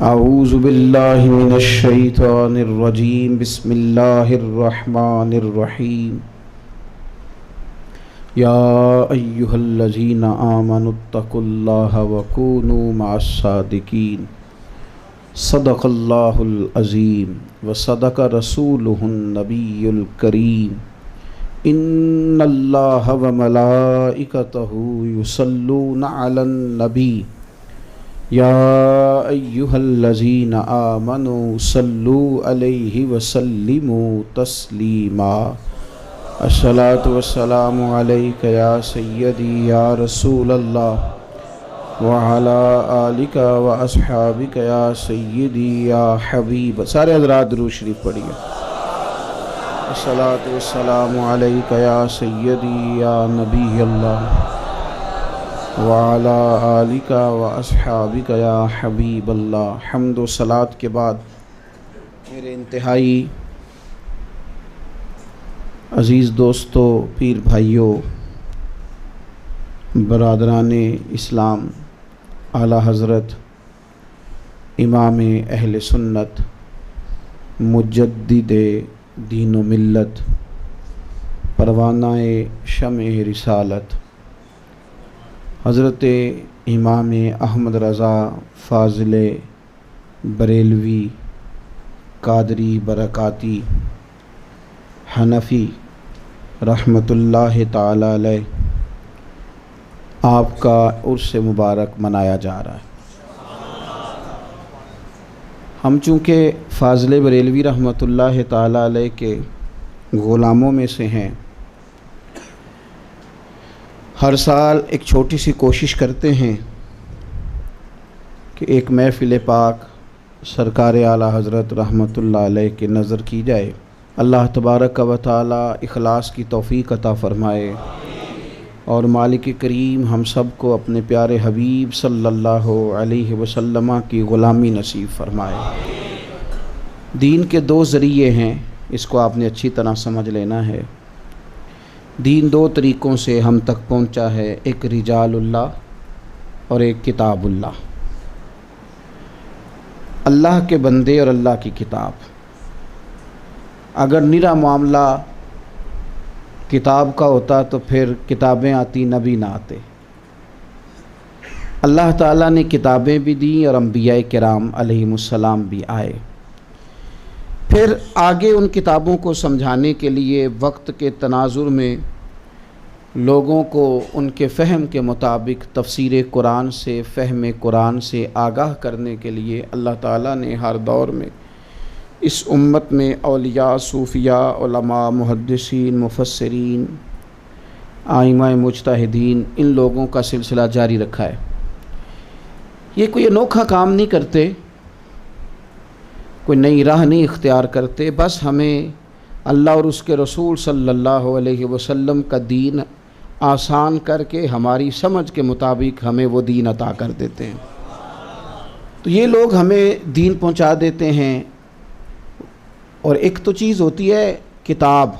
औज़ु बिल्लाहि मिनश शैतानिर रजीम बिस्मिल्लाहिर रहमानिर रहीम या अय्युहल्लज़ीना आमनुत्तकुल्लाहा व कूनू मअस सादिकीन सदक़ल्लाहुल अज़ीम व सदक़ रसूलुहुन नबियुल करीम इन्नल्लाहा व मलाइकतहु युसल्लूना अलन नबी या अय्युहल्लज़ीना आमनू सल्लू अलैहि व सल्लिमू तस्लीमा अस्सलातु वस्सलामु अलैका या सय्यदी या रसूलल्लाह व अला आलिका व अस्हाबिका या सय्यदी या हबीब। सारे हज़रात दुरूद शरीफ पढ़िए। अस्सलातु वस्सलामु अलैका या सय्यदी या नबी अल्लाह व अला आलिका व अस्हाबिका या हबीब अल्लाह। हम्द व सलात के बाद मेरे इंतहाई अज़ीज़ दोस्तों, पीर भाइयों, बरादरान इस्लाम, आला हज़रत इमाम अहले सुन्नत मुजद्दिद दीन व मिल्लत परवानाए शम्अ रिसालत हज़रत इमाम अहमद रज़ा फ़ाज़िल बरेलवी कादरी बरकाती हनफ़ी रहमतुल्लाह ताला अलैह आपका उर्स मुबारक मनाया जा रहा है। हम चूँकि फ़ाज़िल बरेलवी रहमतुल्लाह ताला अलैह के ग़ुलामों में से हैं, हर साल एक छोटी सी कोशिश करते हैं कि एक महफ़िल पाक सरकार आला हज़रत रहमतुल्लाह अलैह के नज़र की जाए। अल्लाह तबारक व तआला इखलास की तौफ़ीक़ अता फ़रमाए और मालिक करीम हम सब को अपने प्यारे हबीब सल्लल्लाहु अलैहि वसल्लम की ग़ुलामी नसीब फ़रमाए। दीन के दो ज़रिए हैं, इसको आपने अच्छी तरह समझ लेना है। दीन दो तरीक़ों से हम तक पहुँचा है, एक रिजालुल्लाह और एक किताबुल्लाह। अल्लाह के बंदे और अल्लाह की किताब। अगर निरा मामला किताब का होता तो फिर किताबें आती, नबी ना आते। अल्लाह ताला ने किताबें भी दी और अंबिया किराम अलैहिमुस्सलाम भी आए। फिर आगे उन किताबों को समझाने के लिए वक्त के तनाजुर में लोगों को उनके फ़हम के मुताबिक तफसीर कुरान से, फ़हम कुरान से आगाह करने के लिए अल्लाह ताला ने हर दौर में इस उम्मत में औलिया, सूफिया, उलमा, मुहद्दिसीन, मुफस्सिरीन, आइमा मुज्तहिदीन, इन लोगों का सिलसिला जारी रखा है। ये कोई अनोखा काम नहीं करते, कोई नई राह नहीं इख्तियार करते, बस हमें अल्लाह और उसके रसूल सल्लल्लाहु अलैहि वसल्लम का दीन आसान करके हमारी समझ के मुताबिक हमें वो दीन अता कर देते हैं। तो ये लोग हमें दीन पहुंचा देते हैं। और एक तो चीज़ होती है किताब,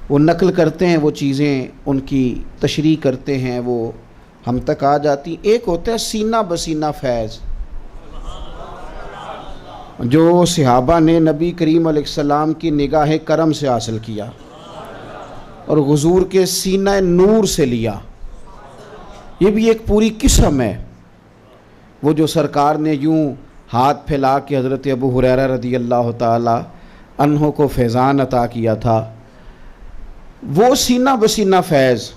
वो नकल करते हैं, वो चीज़ें उनकी तशरीह करते हैं, वो हम तक आ जाती। एक होता है सीना बसीना फैज़, जो सहाबा ने नबी करीम अलैहिस्सलाम की निगाह करम से हासिल किया और हुज़ूर के सीना नूर से लिया। ये भी एक पूरी किस्म है। वो जो सरकार ने यूँ हाथ फैला के हज़रत अबू हुरैरा रदी अल्लाह ताला अन्हो को फैज़ान अता किया था, वो सीना बसीना फैज़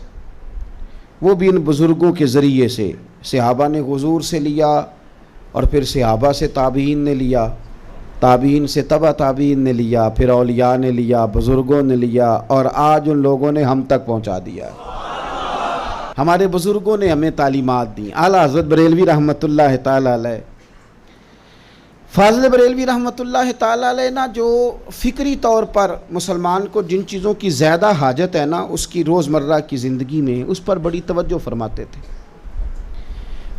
वो भी इन बुज़ुर्गों के ज़रिए से सहाबा ने हुज़ूर से लिया और फिर सहाबा से ताबीन ने लिया, ताबीन से तबा ताबीन ने लिया, फिर औलिया ने लिया, बुज़ुर्गों ने लिया और आज उन लोगों ने हम तक पहुँचा दिया। हमारे बुज़ुर्गों ने हमें तालीमात दी। आला हज़रत बरेलवी रहमतुल्लाह ताला अलैह, फ़ाज़िल बरेलवी रहमतुल्लाह ताला अलैह ना, जो फ़िक्री तौर पर मुसलमान को जिन चीज़ों की ज़्यादा हाजत है ना उसकी रोज़मर्रा की ज़िंदगी में, उस पर बड़ी तवज्जो फरमाते थे।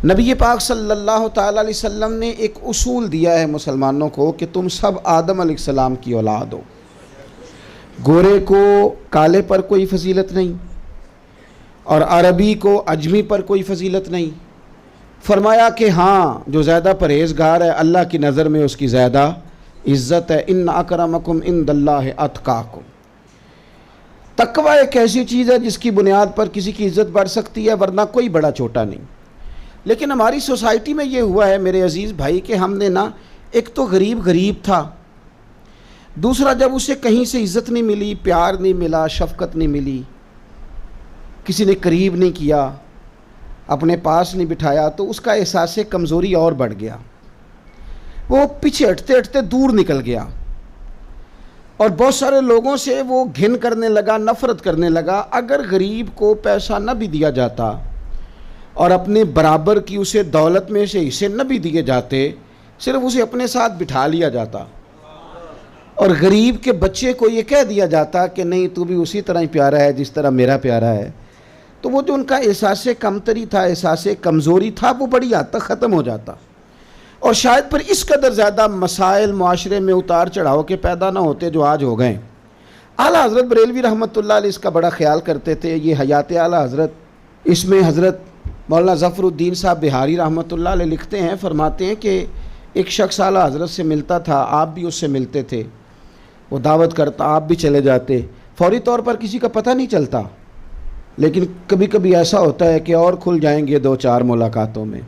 नबी पाक सल्लल्लाहु ताला अलैहि वसल्लम ने एक उसूल दिया है मुसलमानों को कि तुम सब आदम अलैहिस्सलाम की औलाद हो। गोरे को काले पर कोई फजीलत नहीं और अरबी को अजमी पर कोई फजीलत नहीं, फरमाया कि हाँ, जो ज़्यादा परहेज़गार है अल्लाह की नज़र में उसकी ज़्यादा इज़्ज़त है। इन्न अकरमकुम इंदल्लाहि अतकाकुम। तकवा एक ऐसी चीज़ है जिसकी बुनियाद पर किसी की इज़्ज़त बढ़ सकती है, वरना कोई बड़ा छोटा नहीं। लेकिन हमारी सोसाइटी में ये हुआ है मेरे अज़ीज़ भाई कि हमने ना, एक तो गरीब था, दूसरा जब उसे कहीं से इज़्ज़त नहीं मिली, प्यार नहीं मिला, शफ़क़त नहीं मिली, किसी ने करीब नहीं किया, अपने पास नहीं बिठाया, तो उसका एहसास कमज़ोरी और बढ़ गया। वो पीछे हटते हटते दूर निकल गया और बहुत सारे लोगों से वो घिन करने लगा, नफ़रत करने लगा। अगर गरीब को पैसा न भी दिया जाता और अपने बराबर की उसे दौलत में से हिस्से न भी दिए जाते, सिर्फ उसे अपने साथ बिठा लिया जाता और गरीब के बच्चे को ये कह दिया जाता कि नहीं, तू भी उसी तरह ही प्यारा है जिस तरह मेरा प्यारा है, तो वो जो उनका एहसास कमतरी था, एहसास कमज़ोरी था, वो बड़ी हद तक ख़त्म हो जाता। और शायद पर इस कदर ज़्यादा मसाइल माशरे में उतार चढ़ाव के पैदा ना होते जो आज हो गए। आला हज़रत बरेलवी रहमतुल्लाह अलैह इसका बड़ा ख्याल करते थे। ये हयात आला हज़रत, इसमें हज़रत मौलाना ज़फ़रुद्दीन साहब बिहारी रहमतुल्लाह अलैह लिखते हैं, फरमाते हैं कि एक शख्स आला हज़रत से मिलता था, आप भी उससे मिलते थे, वो दावत करता, आप भी चले जाते, फौरी तौर पर किसी का पता नहीं चलता, लेकिन कभी कभी ऐसा होता है कि और खुल जाएंगे 2-4 मुलाकातों में,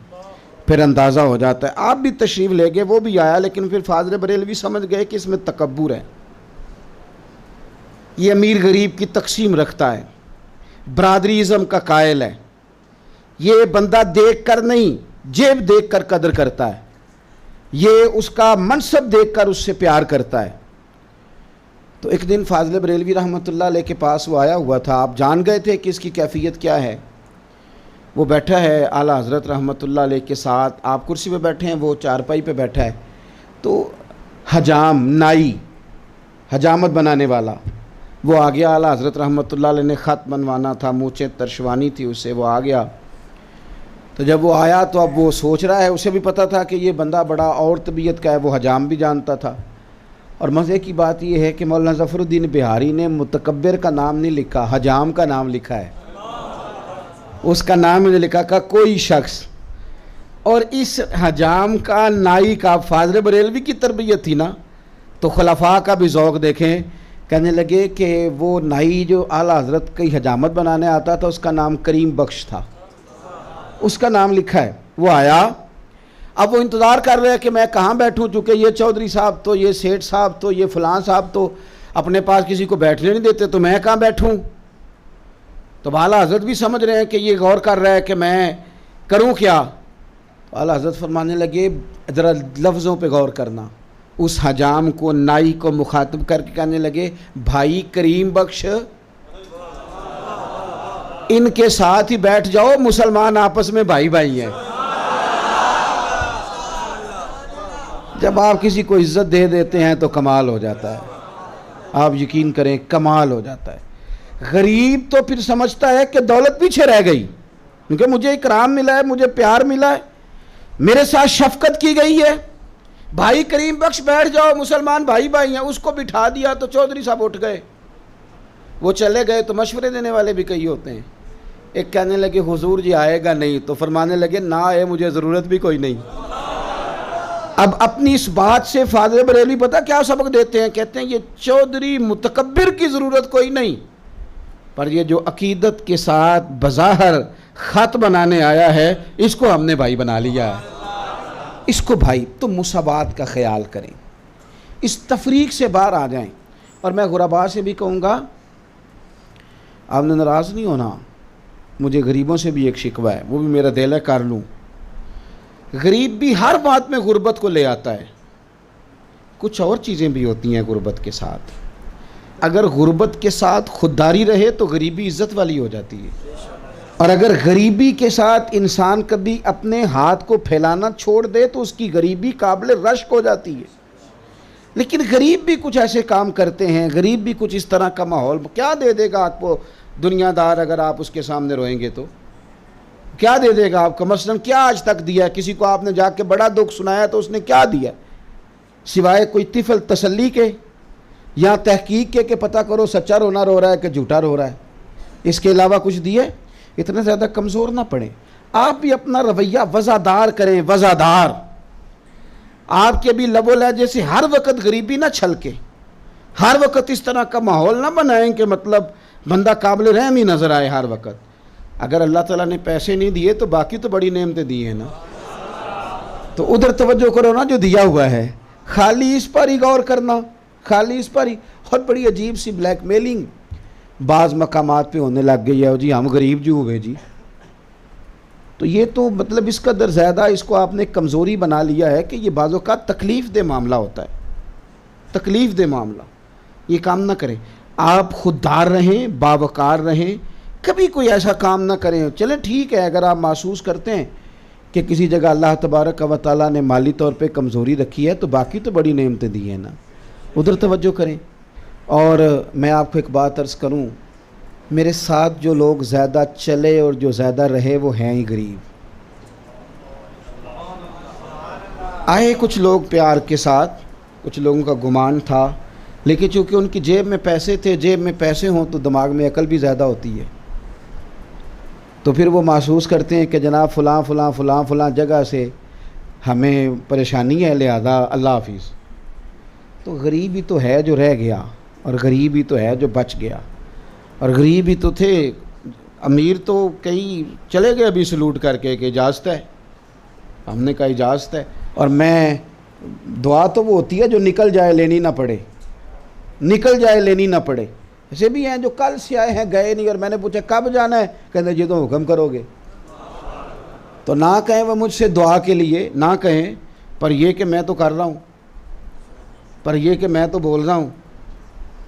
फिर अंदाज़ा हो जाता है। आप भी तशरीफ़ ले गए, वो भी आया, लेकिन फिर फ़ाज़िल बरेलवी समझ गए कि इसमें तकब्बुर है, ये अमीर गरीब की तकसीम रखता है, बरादरीज़म का कायल है, ये बंदा देख कर नहीं, जेब देख कर कदर करता है, ये उसका मनसब देख कर उससे प्यार करता है। तो एक दिन फ़ाज़िल बरेलवी रहमतुल्लाह अलैह के पास वो आया हुआ था। आप जान गए थे कि इसकी कैफियत क्या है। वो बैठा है आला हज़रत रहमतुल्लाह अलैह के साथ, आप कुर्सी पे बैठे हैं, वो चारपाई पे बैठा है। तो हजाम, नाई, हजामत बनाने वाला, वो आ गया। आला हज़रत रहमतुल्लाह अलैह ने ख़त बनवाना था, मूँछें तरशवानी थी उससे, वो आ गया। तो जब वो आया तो अब वो सोच रहा है, उसे भी पता था कि ये बंदा बड़ा और तबीयत का है, वो हजाम भी जानता था। और मज़े की बात यह है कि मौलाना ज़फ़रुद्दीन बिहारी ने मुतकब्बिर का नाम नहीं लिखा, हजाम का नाम लिखा है। उसका नाम नहीं लिखा का कोई शख्स। और इस हजाम का, नाई का, फ़ाज़िल बरेलवी की तरबियत थी ना, तो खुलफा का भी ज़ौक़ देखें। कहने लगे कि वो नाई जो आला हज़रत की हजामत बनाने आता था, उसका नाम करीम बख्श था, उसका नाम लिखा है। वो आया, अब वो इंतज़ार कर रहे हैं कि मैं कहाँ बैठूँ, चूँकि ये चौधरी साहब तो, ये सेठ साहब तो, ये फ़लाँ साहब तो अपने पास किसी को बैठने नहीं देते, तो मैं कहाँ बैठूँ। तो आला हज़रत भी समझ रहे हैं कि ये गौर कर रहा है कि मैं करूँ क्या। तो आला हज़रत फरमाने लगे, ज़रा लफ्ज़ों पे गौर करना। उस हजाम को, नाई को मुखातिब करके कहने लगे, भाई करीम बख्श, इनके साथ ही बैठ जाओ, मुसलमान आपस में भाई भाई हैं। जब आप किसी को इज्जत दे देते हैं तो कमाल हो जाता है, आप यकीन करें, कमाल हो जाता है। गरीब तो फिर समझता है कि दौलत पीछे रह गई, क्योंकि मुझे इकराम मिला है, मुझे प्यार मिला है, मेरे साथ शफकत की गई है, भाई करीम बख्श बैठ जाओ, मुसलमान भाई भाई हैं। उसको बिठा दिया तो चौधरी साहब उठ गए, वो चले गए। तो मशवरे देने वाले भी कई होते हैं। एक कहने लगे हुजूर जी आएगा नहीं, तो फरमाने लगे ना आए, मुझे ज़रूरत भी कोई नहीं। अब अपनी इस बात से फ़ाज़िल बरेलवी पता क्या सबक देते हैं, कहते हैं ये चौधरी मुतकब्बिर की ज़रूरत कोई नहीं, पर ये जो अकीदत के साथ बज़ाहिर ख़त बनाने आया है, इसको हमने भाई बना लिया है, इसको भाई। तो मुसावात का ख्याल करें, इस तफरीक से बाहर आ जाएं। और मैं गुरबा से भी कहूँगा, आपने नाराज़ नहीं होना, मुझे गरीबों से भी एक शिकवा है, वो भी मेरा दिल है, कर लूँ। गरीब भी हर बात में गुर्बत को ले आता है। कुछ और चीज़ें भी होती हैं गुर्बत के साथ। अगर गुर्बत के साथ खुददारी रहे तो गरीबी इज़्ज़त वाली हो जाती है, और अगर गरीबी के साथ इंसान कभी अपने हाथ को फैलाना छोड़ दे तो उसकी गरीबी काबिल रश्क हो जाती है। लेकिन गरीब भी कुछ ऐसे काम करते हैं, गरीब भी कुछ इस तरह का माहौल, क्या दे देगा आपको दुनियादार अगर आप उसके सामने रोएंगे तो क्या दे देगा आपको। मसलन क्या आज तक दिया, किसी को आपने जाके बड़ा दुख सुनाया तो उसने क्या दिया, सिवाय कोई तिफल तसल्ली के या तहकीक के पता करो सच्चा रोना रो रहा है कि झूठा रो रहा है, इसके अलावा कुछ दिए। इतने ज़्यादा कमज़ोर ना पड़े। आप भी अपना रवैया वज़ादार करें, वज़ादार। आपके भी लबो लहजे से हर वक्त गरीबी ना छलके, हर वक्त इस तरह का माहौल ना बनाएं कि मतलब बंदा काबिल रहम ही नज़र आए हर वक्त। अगर अल्लाह ताला ने पैसे नहीं दिए तो बाकी तो बड़ी नेमतें दी हैं ना, तो उधर तवज्जो करो ना जो दिया हुआ है, खाली इस पर ही गौर करना, खाली इस पर ही। और बड़ी अजीब सी ब्लैकमेलिंग बाज़ मकामात पे होने लग गई है, जी हम गरीब जो हुए जी। तो ये तो मतलब इस कदर ज़्यादा इसको आपने कमज़ोरी बना लिया है कि ये बाज़ों का तकलीफ़ दे मामला होता है, तकलीफ़ दे मामला। ये काम ना करें, आप खुददार रहें, बावकार रहें, कभी कोई ऐसा काम ना करें। चलें ठीक है, अगर आप महसूस करते हैं कि किसी जगह अल्लाह तबारक व तआला ने माली तौर पे कमज़ोरी रखी है तो बाकी तो बड़ी नेमतें दी हैं ना, उधर तवज्जो करें। और मैं आपको एक बात अर्ज़ करूं, मेरे साथ जो लोग ज़्यादा चले और जो ज़्यादा रहे वो हैं ही गरीब। आए कुछ लोग प्यार के साथ, कुछ लोगों का गुमान था, लेकिन चूँकि उनकी जेब में पैसे थे, जेब में पैसे हों तो दिमाग में अकल भी ज़्यादा होती है, तो फिर वो महसूस करते हैं कि जनाब फ़लाँ फ़लाँ फ़लाँ फ़लाँ जगह से हमें परेशानी है, लिहाजा अल्लाह हाफिज़। तो गरीब ही तो है जो रह गया, और गरीब ही तो है जो बच गया, और गरीब ही तो थे। अमीर तो कई चले गए अभी सलूट करके कि इजाज़त है, हमने कहा इजाज़त है। और मैं दुआ तो वो होती है जो निकल जाए लेनी ना पड़े, निकल जाए लेनी ना पड़े। ऐसे भी हैं जो कल से आए हैं गए नहीं, और मैंने पूछा कब जाना है, कहते जी तो हुक्म करोगे। तो ना कहें वो मुझसे दुआ के लिए, ना कहें, पर यह कि मैं तो कर रहा हूँ, पर यह कि मैं तो बोल रहा हूँ।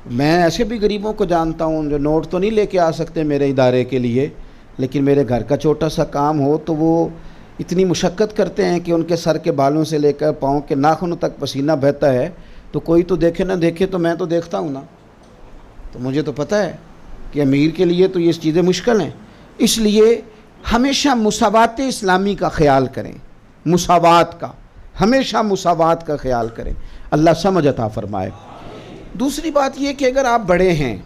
मैं ऐसे भी गरीबों को जानता हूँ जो नोट तो नहीं लेके आ सकते मेरे इदारे के लिए, लेकिन मेरे घर का छोटा सा काम हो तो वो इतनी मुशक्क़त करते हैं कि उनके सर के बालों से लेकर पाँव के नाखूनों तक पसीना बहता है। तो कोई तो देखे ना देखे, तो मैं तो देखता हूँ ना, तो मुझे तो पता है कि अमीर के लिए तो ये चीज़ें मुश्किल हैं। इसलिए हमेशा मुसावात इस्लामी का ख्याल करें, मुसावात का, हमेशा मुसावात का ख्याल करें। अल्लाह समझ अता फरमाए। दूसरी बात यह कि अगर आप बड़े हैं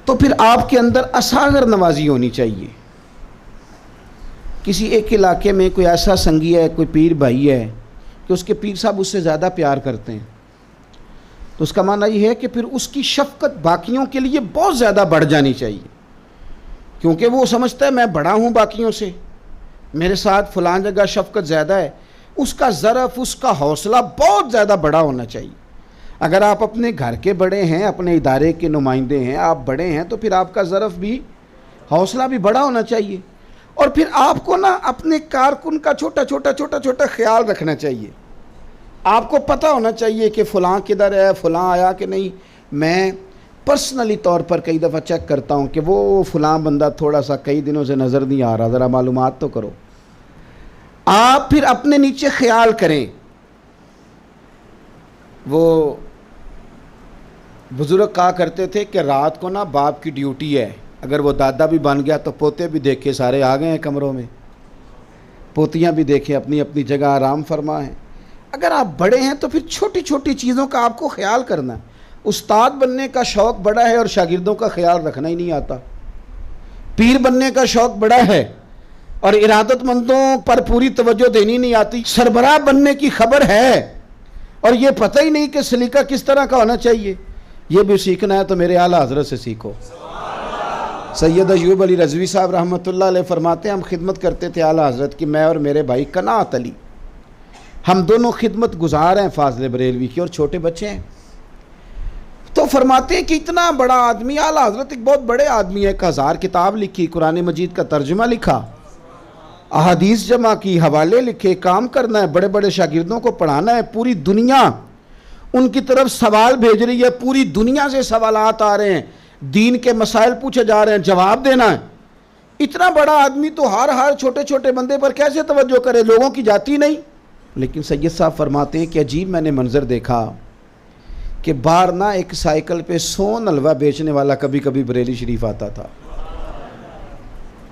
तो फिर आपके अंदर असागर नवाजी होनी चाहिए। किसी एक इलाके में कोई ऐसा संगी है, कोई पीर भाई है कि उसके पीर साहब उससे ज़्यादा प्यार करते हैं, तो उसका माना यह है कि फिर उसकी शफ़क़त बाकियों के लिए बहुत ज़्यादा बढ़ जानी चाहिए, क्योंकि वो समझता है मैं बड़ा हूँ बाकियों से, मेरे साथ फ़लाँ जगह शफ़क़त ज़्यादा है। उसका ज़रफ़, उसका हौसला बहुत ज़्यादा बड़ा होना चाहिए। अगर आप अपने घर के बड़े हैं, अपने इदारे के नुमाइंदे हैं, आप बड़े हैं, तो फिर आपका ज़रफ़ भी, हौसला भी बड़ा होना चाहिए। और फिर आपको ना अपने कारकुन का छोटा छोटा ख्याल रखना चाहिए। आपको पता होना चाहिए कि फ़लाँ किधर है, फ़लाँ आया कि नहीं। मैं पर्सनली तौर पर कई दफ़ा चेक करता हूँ कि वो फ़लाँ बंदा थोड़ा सा कई दिनों से नज़र नहीं आ रहा, ज़रा मालूमात तो करो। आप फिर अपने नीचे ख्याल करें। वो बुज़ुर्ग कहा करते थे कि रात को ना बाप की ड्यूटी है, अगर वो दादा भी बन गया तो पोते भी देखे सारे आ गए हैं कमरों में, पोतियां भी देखें अपनी अपनी जगह आराम फरमा है। अगर आप बड़े हैं तो फिर छोटी छोटी चीज़ों का आपको ख्याल करना है। उस्ताद बनने का शौक़ बड़ा है और शागिर्दों का ख्याल रखना ही नहीं आता। पीर बनने का शौक़ बड़ा है और इरादतमंदों पर पूरी तवज्जो देनी नहीं आती। सरबराह बनने की खबर है और ये पता ही नहीं कि सलीका किस तरह का होना चाहिए। ये भी सीखना है तो मेरे आला हज़रत से सीखो। सैयद अयूब अली रज़वी साहब रहमतुल्लाह अलैह फरमाते हैं, हम खिदमत करते थे आला हज़रत की, मैं और मेरे भाई कनात अली, हम दोनों खिदमत गुजार हैं फाज़िल बरेलवी की, और छोटे बच्चे हैं। तो फरमाते हैं कि इतना बड़ा आदमी, आला हज़रत एक बहुत बड़े आदमी है, 1000 किताब लिखी, कुरान मजीद का तर्जुमा लिखा, अहादीस जमा की, हवाले लिखे, काम करना है, बड़े बड़े शागिर्दों को पढ़ाना है, पूरी दुनिया उनकी तरफ सवाल भेज रही है, पूरी दुनिया से सवालात आ रहे हैं, दीन के मसाइल पूछे जा रहे हैं, जवाब देना है। इतना बड़ा आदमी तो हर छोटे छोटे बंदे पर कैसे तवज्जो करे, लोगों की जाती नहीं। लेकिन सैयद साहब फरमाते हैं कि अजीब मैंने मंजर देखा कि बाहर ना एक साइकिल पे सोन हलवा बेचने वाला कभी कभी बरेली शरीफ आता था।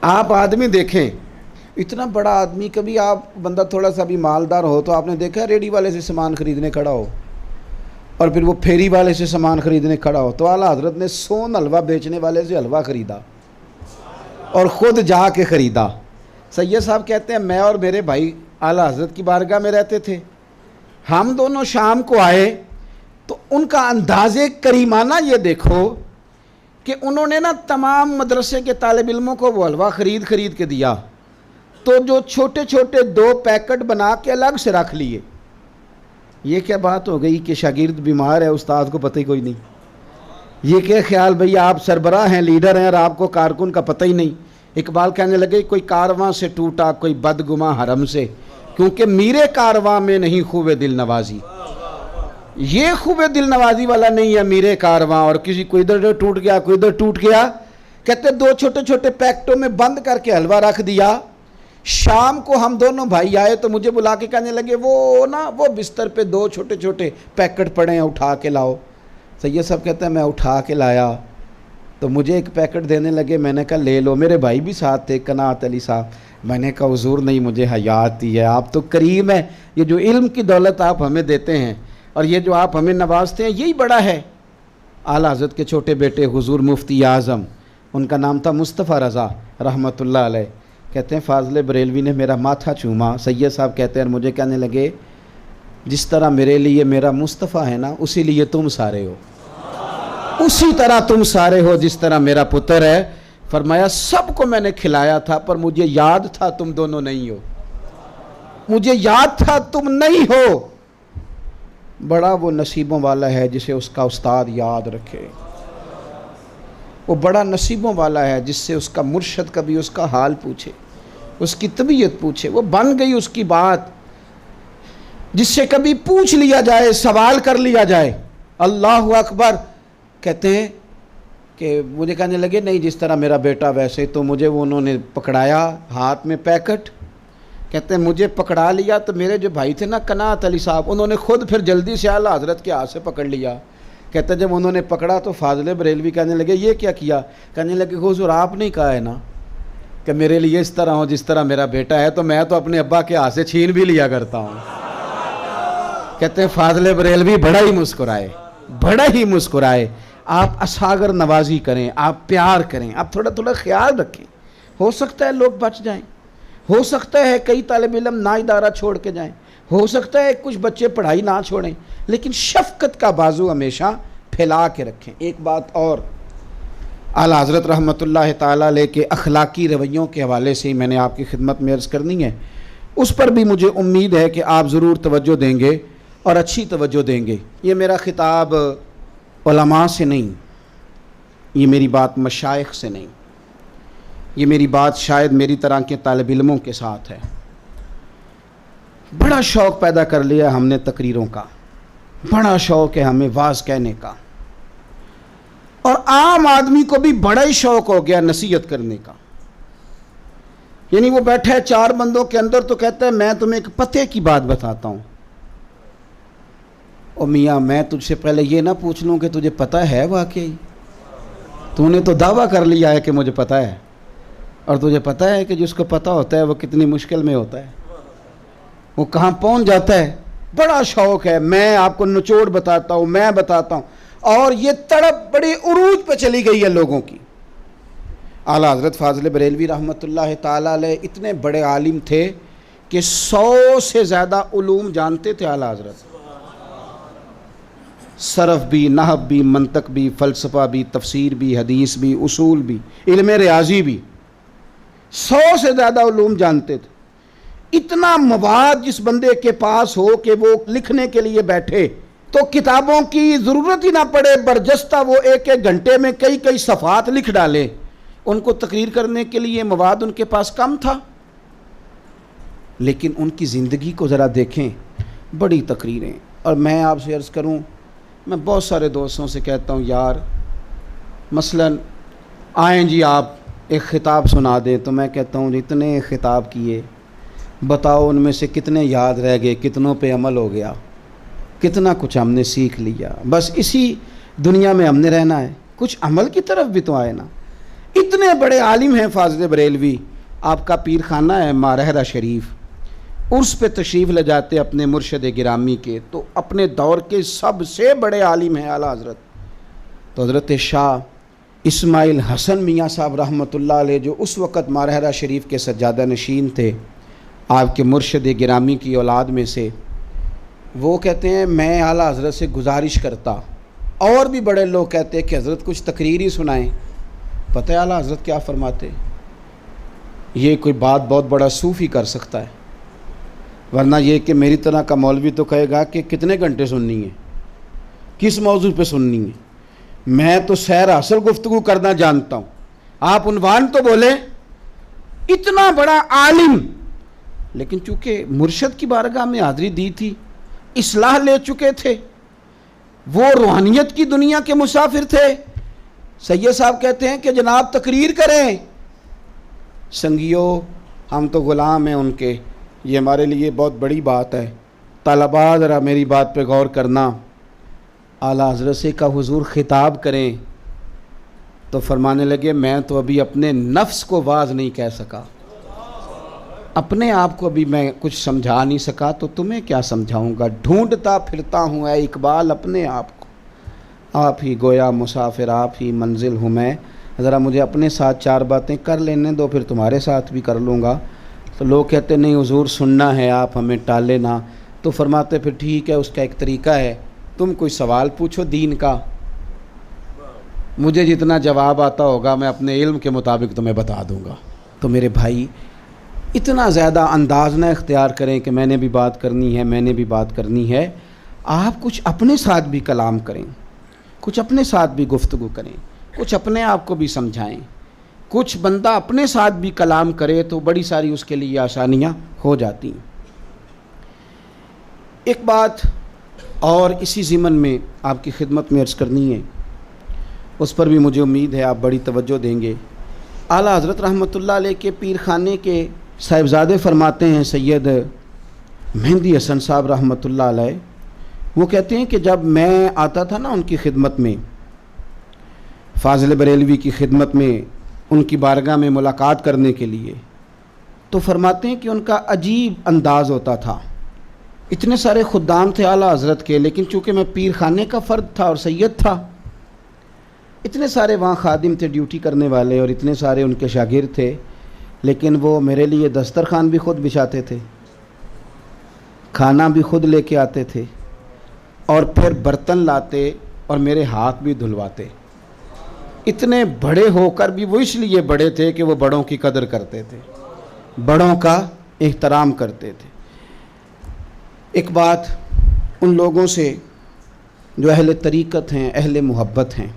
आप आदमी देखें, इतना बड़ा आदमी, कभी आप बंदा थोड़ा सा भी मालदार हो तो आपने देखा रेडी वाले से सामान खरीदने खड़ा हो और फिर वो फेरी वाले से सामान खरीदने खड़ा हो, तो आला हज़रत ने सोन हलवा बेचने वाले से हलवा ख़रीदा। और ख़ुद जा के ख़रीदा। सैयद साहब कहते हैं मैं और मेरे भाई आला हज़रत की बारगाह में रहते थे। हम दोनों शाम को आए तो उनका अंदाज़े करीमाना ये देखो कि उन्होंने ना तमाम मदरसे के तालिब इल्मों को वो हलवा ख़रीद के दिया, तो जो छोटे छोटे 2 पैकेट बना के अलग से रख लिए। ये क्या बात हो गई कि शागिर्द बीमार है, उस्ताद को पता ही कोई नहीं। ये क्या ख्याल भैया, आप सरबराह हैं, लीडर हैं और आपको कारकुन का पता ही नहीं। इकबाल कहने लगे कोई कारवां से टूटा कोई बदगुमा हरम से, क्योंकि मेरे कारवां में नहीं खूबे दिल नवाजी। ये खूबे दिल नवाजी वाला नहीं है मेरे कारवां, और किसी को इधर टूट गया कोई इधर टूट गया। कहते 2 छोटे छोटे पैकेटों में बंद करके हलवा रख दिया। शाम को हम दोनों भाई आए तो मुझे बुला के कहने लगे वो बिस्तर पे 2 छोटे छोटे पैकेट पड़े हैं, उठा के लाओ। सैयद साहब कहते हैं मैं उठा के लाया तो मुझे एक पैकेट देने लगे। मैंने कहा ले लो। मेरे भाई भी साथ थे, कनात अली साहब। मैंने कहा हुजूर नहीं, मुझे हयात ही है, आप तो करीम है। ये जो इल्म की दौलत आप हमें देते हैं और ये जो आप हमें नवाजते हैं यही बड़ा है। आला हज़रत के छोटे बेटे हुजूर मुफ्ती आज़म, उनका नाम था मुस्तफ़ा रज़ा रहमतुल्लाह अलैह, कहते हैं फ़ाज़िल बरेलवी ने मेरा माथा चूमा। सैयद साहब कहते हैं मुझे कहने लगे जिस तरह मेरे लिए मेरा मुस्तफ़ा है ना, उसी लिए तुम सारे हो, उसी तरह तुम सारे हो जिस तरह मेरा पुत्र है। फरमाया सबको मैंने खिलाया था पर मुझे याद था तुम दोनों नहीं हो, मुझे याद था तुम नहीं हो। बड़ा वो नसीबों वाला है जिसे उसका उस्ताद याद रखे, वो बड़ा नसीबों वाला है जिससे उसका मुर्शद कभी उसका हाल पूछे, उसकी तबीयत पूछे। वो बन गई उसकी बात, जिससे कभी पूछ लिया जाए, सवाल कर लिया जाए। अल्लाह अकबर। कहते हैं कि मुझे कहने लगे नहीं जिस तरह मेरा बेटा वैसे, तो मुझे वो उन्होंने पकड़ाया हाथ में पैकेट। कहते हैं मुझे पकड़ा लिया तो मेरे जो भाई थे ना कनात अली साहब, उन्होंने खुद फिर जल्दी से आला हज़रत के हाथ से पकड़ लिया। कहते जब उन्होंने पकड़ा तो फ़ाज़िल बरेलवी कहने लगे ये क्या किया? कहने लगे हुज़ूर आपने ही कहा है ना कि मेरे लिए इस तरह हो जिस तरह मेरा बेटा है, तो मैं तो अपने अब्बा के हाथ से छीन भी लिया करता हूँ। कहते हैं फ़ाज़िल बरेलवी बड़ा ही मुस्कुराए, बड़ा ही मुस्कुराए। आप असागर नवाजी करें, आप प्यार करें, आप थोड़ा थोड़ा ख्याल रखें। हो सकता है लोग बच जाएं, हो सकता है कई तालिब इल्म ना इदारा छोड़ के जाएं, हो सकता है कुछ बच्चे पढ़ाई ना छोड़ें, लेकिन शफ़क़त का बाजू हमेशा फैला के रखें। एक बात और, आला हज़रत रहमतुल्लाह ताला अलैह के अखलाकी रवैयों के हवाले से ही मैंने आपकी खिदमत में अर्ज़ करनी है। उस पर भी मुझे उम्मीद है कि आप ज़रूर तवज्जो देंगे और अच्छी तवज्जो देंगे। ये मेरा खिताब उलमा से नहीं, ये मेरी बात मशाइख से नहीं, ये मेरी बात शायद मेरी तरह के तालिब इल्मों के साथ है। बड़ा शौक़ पैदा कर लिया हमने तकरीरों का, बड़ा शौक़ है हमें वाज़ कहने का, और आम आदमी को भी बड़ा ही शौक़ हो गया नसीहत करने का। यानी वो बैठा है 4 बंदों के अंदर तो कहता है मैं तुम्हें एक पते की बात बताता हूँ। ओ मियाँ मैं तुझसे पहले ये ना पूछ लूँ कि तुझे पता है वाकई? तूने तो दावा कर लिया है कि मुझे पता है, और तुझे पता है कि जिसको पता होता है वो कितनी मुश्किल में होता है, वो कहाँ पहुँच जाता है। बड़ा शौक़ है, मैं आपको निचोड़ बताता हूँ, मैं बताता हूँ। और ये तड़प बड़ी उरूज पे चली गई है लोगों की। आला हज़रत फ़ाज़िल बरेलवी रहमतुल्लाह ताला अलैह इतने बड़े आलिम थे कि 100 से ज़्यादा उलूम जानते थे आला हज़रत। सरफ़ भी, नहव भी, मंतक भी, फ़लसफ़ा भी, तफसीर भी, हदीस भी, उसूल भी, इल्म रियाजी भी, 100 से ज़्यादा उलूम जानते थे। इतना मवाद जिस बंदे के पास हो कि वो लिखने के लिए बैठे तो किताबों की ज़रूरत ही ना पड़े, बरजस्ता वो एक एक घंटे में कई कई सफ़ात लिख डाले। उनको तकरीर करने के लिए मवाद उनके पास कम था, लेकिन उनकी ज़िंदगी को ज़रा देखें, बड़ी तकरीरें। और मैं आपसे अर्ज़ करूं, मैं बहुत सारे दोस्तों से कहता हूं यार मसलन आएँ जी आप एक ख़िताब सुना दें, तो मैं कहता हूँ इतने ख़िताब किए, बताओ उनमें से कितने याद रह गए, कितनों पे अमल हो गया, कितना कुछ हमने सीख लिया। बस इसी दुनिया में हमने रहना है, कुछ अमल की तरफ भी तो आए ना। इतने बड़े आलिम हैं फ़ाज़िल बरेलवी, आपका पीर खाना है मारहरा शरीफ, उर्स पे तशरीफ़ ले जाते अपने मुर्शद गिरामी के, तो अपने दौर के सबसे बड़े आलिम हैं आला हज़रत। तो हज़रत शाह इस्माइल हसन मियाँ साहब रहमतुल्लाह अलैह, जो उस वक़्त मारहरा शरीफ के सज्जादा नशीन थे, आपके मुर्शिद गिरामी की औलाद में से, वो कहते हैं मैं आला हज़रत से गुजारिश करता, और भी बड़े लोग कहते हैं कि हज़रत कुछ तकरीर ही सुनाएं। पता है आला हज़रत क्या फरमाते, ये कोई बात बहुत बड़ा सूफ़ी कर सकता है, वरना ये कि मेरी तरह का मौलवी तो कहेगा कि कितने घंटे सुननी है, किस मौजू पे सुननी है। मैं तो सैर असल गुफ्तगू करना जानता हूँ, आप उन्वान तो बोले, इतना बड़ा आलिम, लेकिन चूँकि मुर्शद की बारगाह में हाज़री दी थी, इस्लाह ले चुके थे, वो रूहानियत की दुनिया के मुसाफिर थे। सैयद साहब कहते हैं कि जनाब तकरीर करें। संगियों, हम तो ग़ुलाम हैं उनके, ये हमारे लिए बहुत बड़ी बात है। तलबा ज़रा मेरी बात पे गौर करना। आला हज़रत से का हुजूर ख़िताब करें तो फरमाने लगे, मैं तो अभी अपने नफ्स को वाज नहीं कह सका, अपने आप को अभी मैं कुछ समझा नहीं सका, तो तुम्हें क्या समझाऊंगा। ढूंढता फिरता हूँ ऐ इकबाल अपने आप को, आप ही गोया मुसाफिर, आप ही मंजिल हूँ मैं। ज़रा मुझे अपने साथ चार बातें कर लेने दो, फिर तुम्हारे साथ भी कर लूँगा। तो लोग कहते नहीं हुजूर सुनना है, आप हमें टाले ना। तो फरमाते फिर ठीक है, उसका एक तरीका है, तुम कोई सवाल पूछो दीन का, मुझे जितना जवाब आता होगा मैं अपने इल्म के मुताबिक तुम्हें बता दूँगा। तो मेरे भाई, इतना ज़्यादा अंदाज न इख्तियार करें कि मैंने भी बात करनी है, मैंने भी बात करनी है। आप कुछ अपने साथ भी कलाम करें, कुछ अपने साथ भी गुफ्तगू करें, कुछ अपने आप को भी समझाएं। कुछ बंदा अपने साथ भी कलाम करे तो बड़ी सारी उसके लिए आसानियाँ हो जाती हैं। एक बात और इसी ज़िमन में आपकी खिदमत में अर्ज़ करनी है, उस पर भी मुझे उम्मीद है आप बड़ी तवज्जो देंगे। आला हज़रत रहमतुल्लाह अलैह के पीर खाने के साहिबजादे फरमाते हैं सैयद मेहंदी हसन साहब रहमतुल्लाह अलैह, वो कहते हैं कि जब मैं आता था ना उनकी खिदमत में, फ़ाज़िल बरेलवी की खिदमत में, उनकी बारगाह में मुलाकात करने के लिए, तो फरमाते हैं कि उनका अजीब अंदाज़ होता था। इतने सारे खुद्दाम थे आला हज़रत के, लेकिन चूँकि मैं पीर खाने का फ़र्द था और सैयद था, इतने सारे वहाँ खादिम थे ड्यूटी करने वाले, और इतने सारे उनके शागिर्द थे, लेकिन वो मेरे लिए दस्तरखान भी ख़ुद बिछाते थे, खाना भी ख़ुद लेके आते थे, और फिर बर्तन लाते और मेरे हाथ भी धुलवाते। इतने बड़े होकर भी वो इसलिए बड़े थे कि वो बड़ों की कदर करते थे, बड़ों का एहतराम करते थे। एक बात उन लोगों से जो अहले तरीक़त हैं, अहले मोहब्बत हैं,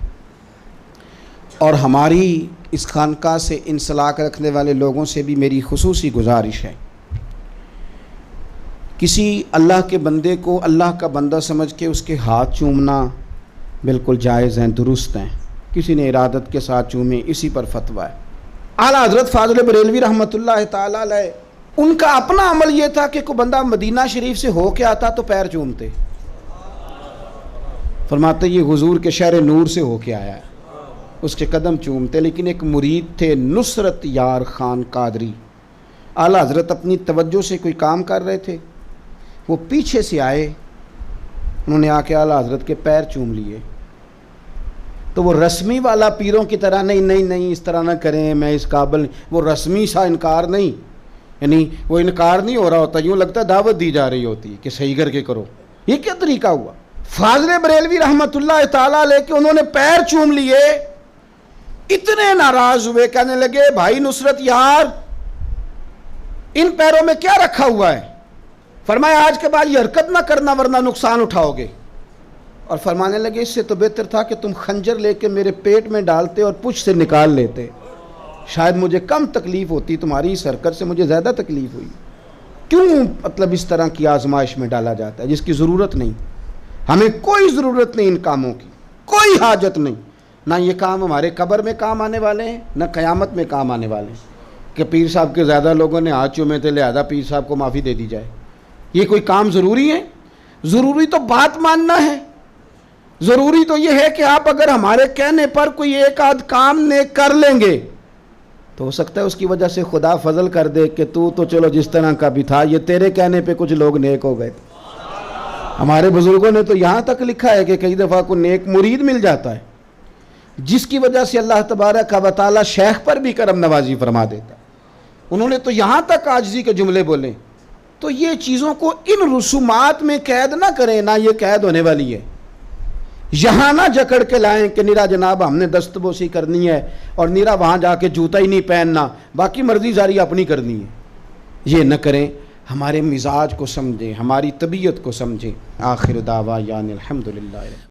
और हमारी इस खानका से इंसलाक रखने वाले लोगों से भी मेरी खुसूसी गुजारिश है, किसी अल्लाह के बंदे को अल्लाह का बंदा समझ के उसके हाथ चूमना बिल्कुल जायज़ हैं, दुरुस्त हैं। किसी ने इरादत के साथ चूमे, इसी पर फतवा है। आला हज़रत फ़ाज़िल बरेलवी रहमतुल्लाह ताला अलैह, उनका अपना अमल ये था कि कोई बंदा मदीना शरीफ से हो के आता तो पैर चूमते, फरमाते ये हुजूर के शहर नूर से हो के आया है, उसके कदम चूमते। लेकिन एक मुरीद थे नुसरत यार ख़ान कादरी, आला हज़रत अपनी तवज्जो से कोई काम कर रहे थे, वो पीछे से आए, उन्होंने आके आला हज़रत के पैर चूम लिए। तो वो रस्मी वाला पीरों की तरह नहीं नहीं नहीं इस तरह ना करें, मैं इस काबिल, वो रस्मी सा इनकार नहीं, यानी वो इनकार नहीं हो रहा होता, यूँ लगता है दावत दी जा रही होती है कि सही करके करो। ये क्या तरीका हुआ। फ़ाज़िल बरेलवी रहमतुल्लाह ताला अलैह के उन्होंने पैर चूम लिए, इतने नाराज़ हुए, कहने लगे भाई नुसरत यार, इन पैरों में क्या रखा हुआ है। फरमाया आज के बाद ये हरकत ना करना वरना नुकसान उठाओगे। और फरमाने लगे इससे तो बेहतर था कि तुम खंजर लेके मेरे पेट में डालते और पुछ से निकाल लेते, शायद मुझे कम तकलीफ़ होती, तुम्हारी इस हरकत से मुझे ज़्यादा तकलीफ़ हुई। क्यों मतलब इस तरह की आजमाइश में डाला जाता है जिसकी ज़रूरत नहीं। हमें कोई ज़रूरत नहीं इन कामों की, कोई हाजत नहीं। ना ये काम हमारे कब्र में काम आने वाले हैं, ना क़यामत में काम आने वाले हैं कि पीर साहब के ज़्यादा लोगों ने हाथ चूमे थे लिहाजा पीर साहब को माफ़ी दे दी जाए। ये कोई काम ज़रूरी है? ज़रूरी तो बात मानना है। ज़रूरी तो ये है कि आप अगर हमारे कहने पर कोई एक आध काम ने कर लेंगे तो हो सकता है उसकी वजह से खुदा फजल कर दे कि तू तो चलो जिस तरह का भी था, ये तेरे कहने पे कुछ लोग नेक हो गए। हमारे बुज़ुर्गों ने तो यहाँ तक लिखा है कि कई दफ़ा को नेक मुरीद मिल जाता है। जिसकी वजह से अल्लाह तबारक व तआला शेख पर भी करम नवाजी फरमा देता। उन्होंने तो यहाँ तक आजिज़ी के जुमले बोले। तो ये चीज़ों को इन रसूमात में कैद ना करें, ना ये कैद होने वाली है। यहाँ ना जकड़ के लाएं कि निरा जनाब हमने दस्तबोसी करनी है और निरा वहाँ जाके जूता ही नहीं पहनना, बाकी मर्जी जारी अपनी करनी है। ये न करें, हमारे मिजाज को समझें, हमारी तबीयत को समझें। आखिर दावा यानी अल्हम्दुलिल्लाह।